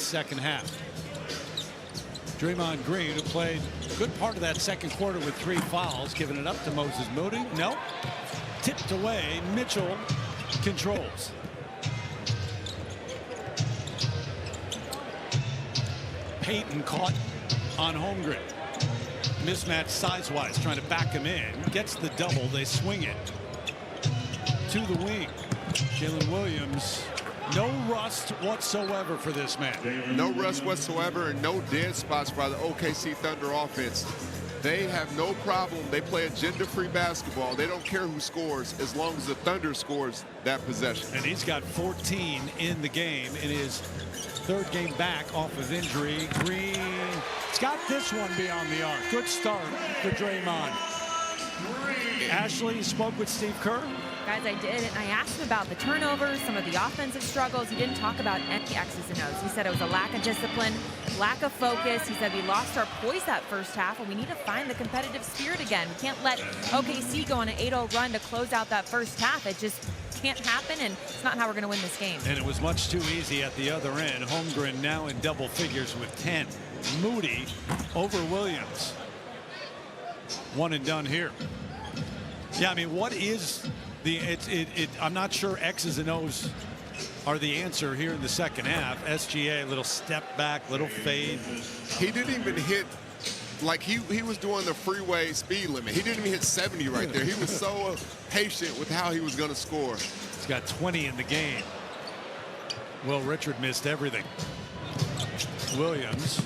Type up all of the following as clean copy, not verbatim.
second half. Draymond Green, who played a good part of that second quarter with 3 fouls, giving it up to Moses Moody. No, tipped away. Mitchell controls. Payton caught on Holmgren. Mismatch size-wise, trying to back him in. Gets the double. They swing it to the wing. Jalen Williams, no rust whatsoever for this man. No rust whatsoever, and no dead spots by the OKC Thunder offense. They have no problem. They play agenda-free basketball. They don't care who scores as long as the Thunder scores that possession. And he's got 14 in the game in his 3rd game back off of injury. Green, he's got this one beyond the arc. Good start for Draymond. Ashley, you spoke with Steve Kerr. Guys, I did, and I asked him about the turnovers, some of the offensive struggles. He didn't talk about any X's and O's. He said it was a lack of discipline, lack of focus. He said we lost our poise that first half, and we need to find the competitive spirit again. We can't let OKC go on an 8-0 run to close out that first half. It just can't happen, and it's not how we're going to win this game. And it was much too easy at the other end. Holmgren now in double figures with 10. Moody over Williams. One and done here. Yeah, I mean, what is the I'm not sure X's and O's are the answer here in the second half. SGA, little step back, little fade. He didn't even hit, like he was doing the freeway speed limit. He didn't even hit 70 right there. He was so patient with how he was going to score. He's got 20 in the game. Will Richard missed everything. Williams,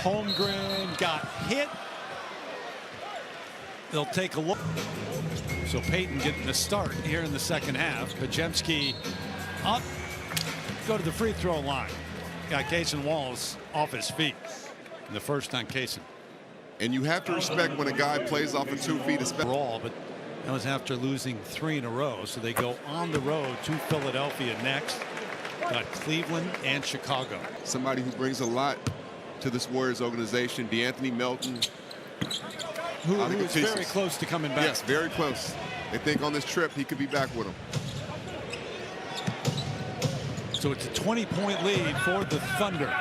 Holmgren got hit. They'll take a look. So Payton getting the start here in the second half. Podziemski up, go to the free throw line. Got Cason Wallace off his feet. And the first on Cason. And you have to respect when a guy plays off of 2 feet. Raw, but that was after losing 3 in a row. So they go on the road to Philadelphia next. Got Cleveland and Chicago. Somebody who brings a lot to this Warriors organization, DeAnthony Melton. Who is very close to coming back. Yes, very close. They think on this trip he could be back with them. So it's a 20-point lead for the Thunder.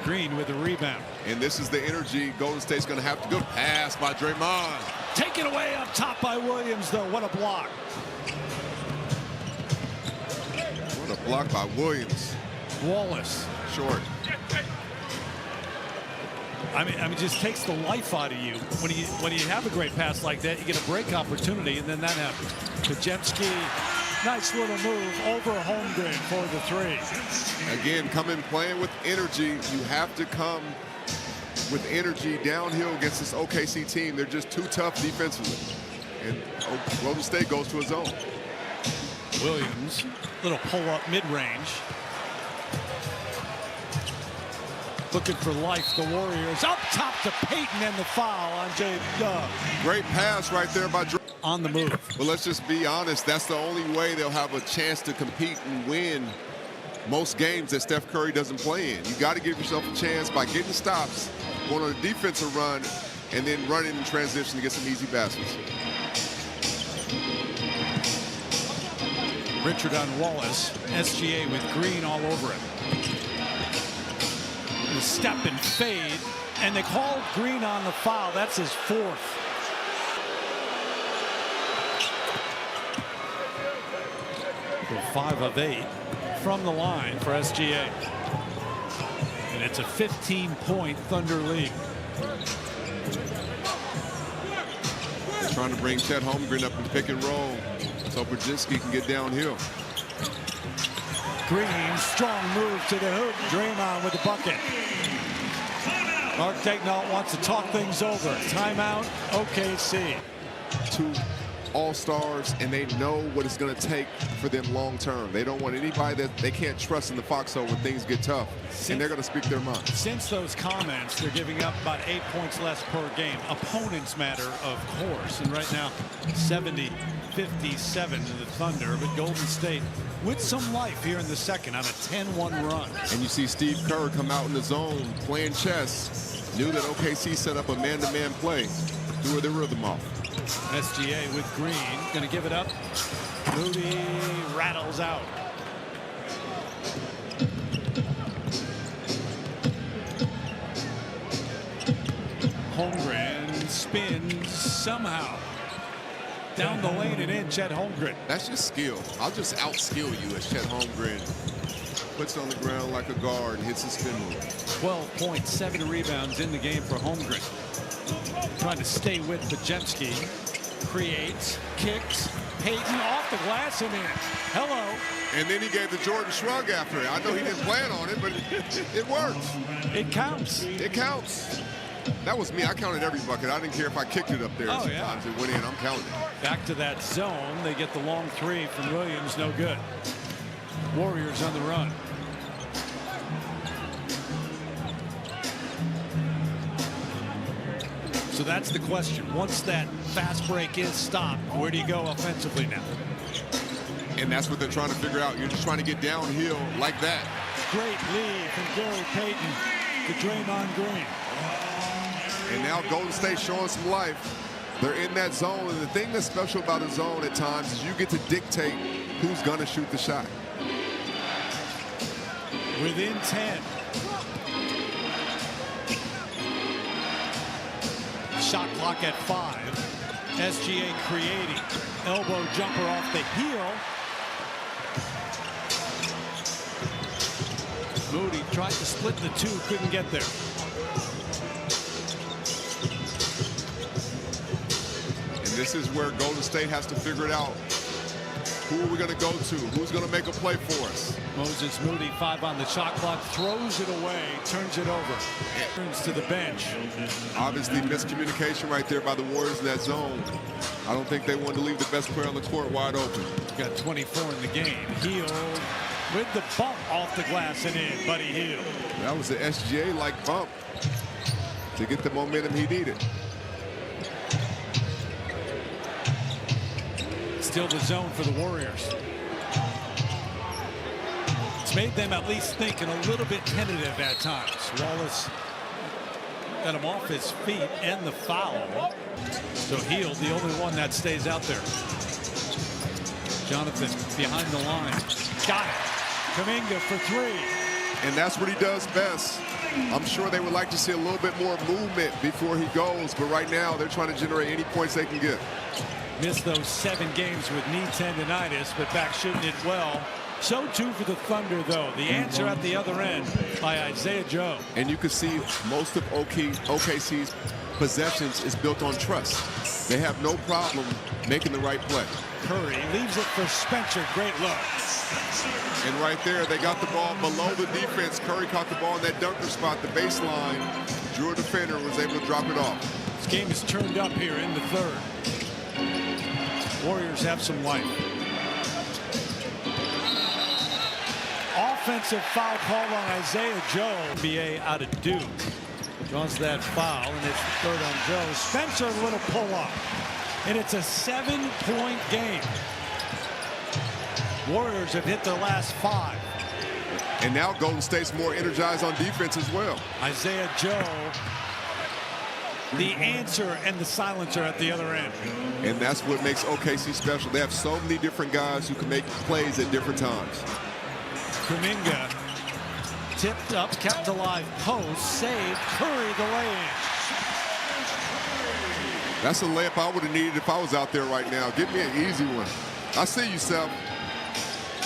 Green with a rebound. And this is the energy Golden State's going to have to go. Pass by Draymond. Taken away up top by Williams, though. What a block. What a block by Williams. Wallace. Short. I mean, it just takes the life out of you when you have a great pass like that. You get a break opportunity, and then that happens. Podziemski, nice little move over Holmgren for the 3. Again, playing with energy. You have to come with energy downhill against this OKC team. They're just too tough defensively. And Golden State goes to his own. Williams, little pull-up mid-range. Looking for life, the Warriors. Up top to Payton and the foul on Jay. Great pass right there by Draymond. On the move. But let's just be honest. That's the only way they'll have a chance to compete and win most games that Steph Curry doesn't play in. You got to give yourself a chance by getting stops, going on a defensive run, and then running in transition to get some easy baskets. Richard on Wallace. SGA with Green all over it. The step and fade, and they called Green on the foul. That's his 4th. So 5 of 8 from the line for SGA. And it's a 15-point Thunder lead. They're trying to bring Chet Holmgren up and pick and roll so Podziemski can get downhill. Green, strong move to the hoop. Draymond with the bucket. Mark Daigneault wants to talk things over. Timeout, OKC. 2 all-stars, and they know what it's going to take for them long-term. They don't want anybody that they can't trust in the foxhole when things get tough, and they're going to speak their mind. Since those comments, they're giving up about 8 points less per game. Opponents matter, of course, and right now 70-57 to the Thunder, but Golden State with some life here in the second on a 10-1 run. And you see Steve Kerr come out in the zone playing chess, knew that OKC set up a man-to-man play, threw the rhythm off. SGA with Green, going to give it up. Moody rattles out. Holmgren spins somehow down the lane and in. Chet Holmgren. That's just skill. I'll just out-skill you as Chet Holmgren puts on the ground like a guard and hits a spin move. 12 points, 7 rebounds in the game for Holmgren. Trying to stay with Podziemski. Creates, kicks, Payton off the glass and in. Hello. And then he gave the Jordan shrug after it. I know he didn't plan on it, but it worked. It counts. It counts. That was me. I counted every bucket. I didn't care if I kicked it up there. Oh, Sometimes yeah. it went in. I'm counting it. Back to that zone. They get the long three from Williams. No good. Warriors on the run. So that's the question. Once that fast break is stopped, where do you go offensively now? And that's what they're trying to figure out. You're just trying to get downhill like that. Great lead from Gary Payton to Draymond Green. And now Golden State showing some life. They're in that zone. And the thing that's special about a zone at times is you get to dictate who's going to shoot the shot. Within 10. Shot clock at 5. SGA creating. Elbow jumper off the heel. Moody tried to split the two, couldn't get there. And this is where Golden State has to figure it out. Who are we going to go to? Who's going to make a play for us? Moses Moody, 5 on the shot clock, throws it away, turns it over, turns to the bench. Obviously miscommunication right there by the Warriors in that zone. I don't think they wanted to leave the best player on the court wide open. Got 24 in the game. Hield with the bump off the glass and in. Buddy Hield. That was an SGA-like bump to get the momentum he needed. Still the zone for the Warriors. It's made them at least think and a little bit tentative at times. Wallace got him off his feet and the foul. So Hield, the only one that stays out there. Jonathan behind the line. Got it. Kuminga for 3. And that's what he does best. I'm sure they would like to see a little bit more movement before he goes, but right now they're trying to generate any points they can get. Missed those 7 games with knee tendonitis, but back shooting it well. So too for the Thunder, though. The answer at the other end by Isaiah Joe. And you can see most of OKC's possessions is built on trust. They have no problem making the right play. Curry leaves it for Spencer. Great look. And right there, they got the ball below the defense. Curry caught the ball in that dunker spot, the baseline. Drew a defender, was able to drop it off. This game is turned up here in the third. Warriors have some life. Offensive foul call on Isaiah Joe. NBA out of Duke. Draws that foul, and it's the third on Joe. Spencer, a little pull-up. And it's a 7-point game. Warriors have hit their last 5. And now Golden State's more energized on defense as well. Isaiah Joe, the answer and the silencer at the other end. And that's what makes OKC special. They have so many different guys who can make plays at different times. Kuminga tipped up, kept alive, post, saved, Curry the lay-in. That's a layup I would have needed if I was out there right now. Give me an easy one. I see you, Seth.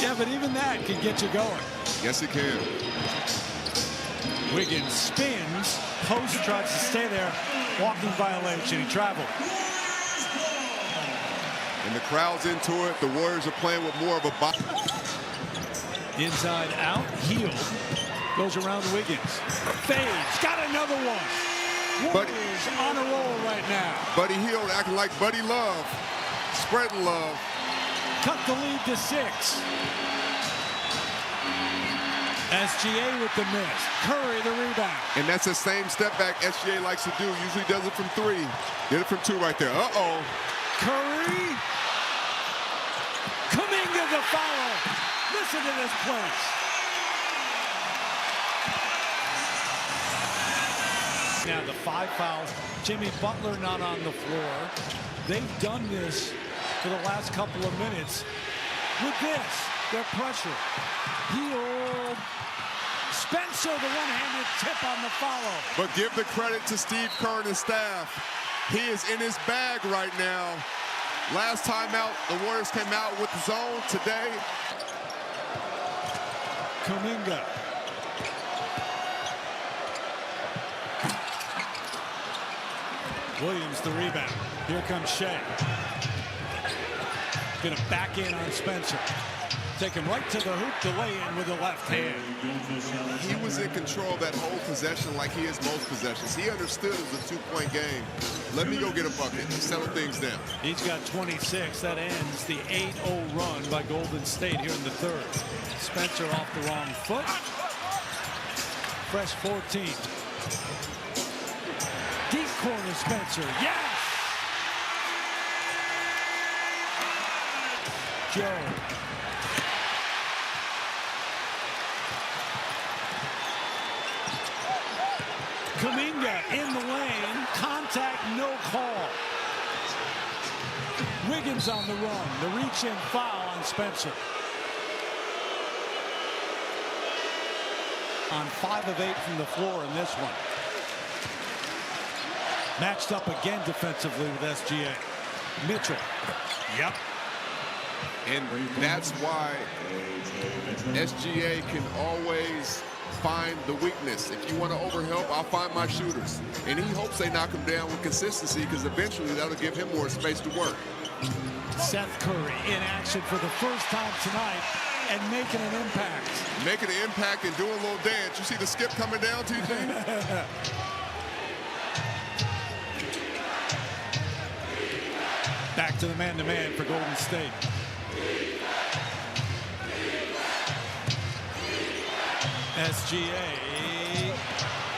Yeah, but even that can get you going. Yes, it can. Wiggins spins, post tries to stay there, walking violation, he traveled. And the crowd's into it. The Warriors are playing with more of a box. Inside out, Hield goes around Wiggins. Fades, got another one. Warriors on a roll right now. Buddy Hield acting like Buddy Love, spreading love. Cut the lead to 6. SGA with the miss. Curry the rebound. And that's the same step back SGA likes to do. Usually does it from 3. Did it from 2 right there. Uh-oh. Curry. Kuminga the foul. Listen to this place. Now the 5 fouls. Jimmy Butler not on the floor. They've done this for the last couple of minutes with this. Their pressure. Hield Spencer, the one-handed tip on the follow. But give the credit to Steve Kerr and his staff. He is in his bag right now. Last time out, the Warriors came out with the zone. Today, Kuminga. Williams the rebound. Here comes Shea. Gonna back in on Spencer. Take him right to the hoop to lay in with the left hand. he was in control of that whole possession like he is most possessions. He understood it was a two-point game. Let me go get a bucket and settle things down. He's got 26. That ends the 8-0 run by Golden State here in the third. Spencer off the wrong foot. Fresh 14. Deep corner Spencer. Yes! Joe. Kuminga in the lane. Contact, no call. Wiggins on the run. The reach-in foul on Spencer. On 5 of 8 from the floor in this one. Matched up again defensively with SGA. Mitchell. Yep. And that's why SGA can always find the weakness. If you want to overhelp, I'll find my shooters. And he hopes they knock him down with consistency because eventually that'll give him more space to work. Seth Curry in action for the first time tonight and making an impact. Making an impact and doing a little dance. You see the skip coming down, TJ? Back to the man-to-man for Golden State. SGA.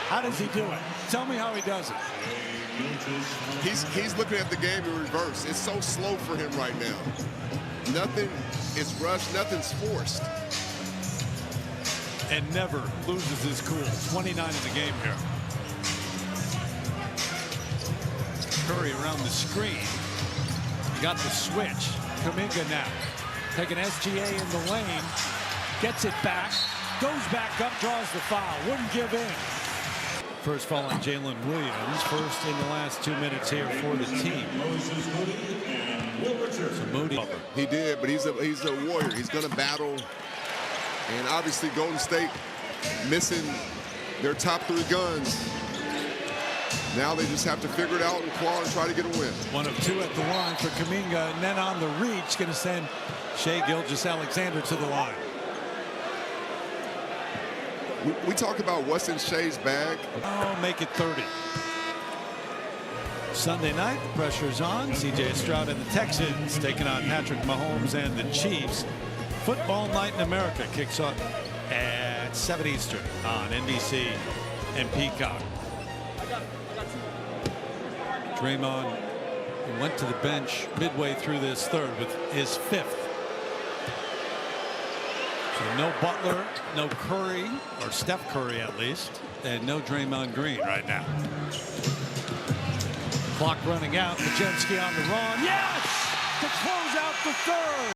How does he do it? Tell me how he does it. He's looking at the game in reverse. It's so slow for him right now. Nothing is rushed. Nothing's forced. And never loses his cool. 29 in the game here. Curry around the screen. Got the switch. Kuminga now. Taking SGA in the lane. Gets it back. Goes back up, draws the foul. Wouldn't give in. First foul on Jalen Williams. First in the last 2 minutes here for the team. So Moody. He did, but he's a warrior. He's going to battle. And obviously Golden State missing their top 3 guns. Now they just have to figure it out and claw and try to get a win. 1 of 2 at the line for Kuminga, and then on the reach, going to send Shai Gilgeous-Alexander to the line. We talk about what's in Shai's bag. Oh, make it 30. Sunday night, the pressure's on. C.J. Stroud and the Texans taking on Patrick Mahomes and the Chiefs. Football Night in America kicks off at 7 Eastern on NBC and Peacock. Draymond went to the bench midway through this third with his 5th. So no Butler, no Curry, or Steph Curry at least, and no Draymond Green right now. Clock running out. Majewski on the run. Yes! To close out the third.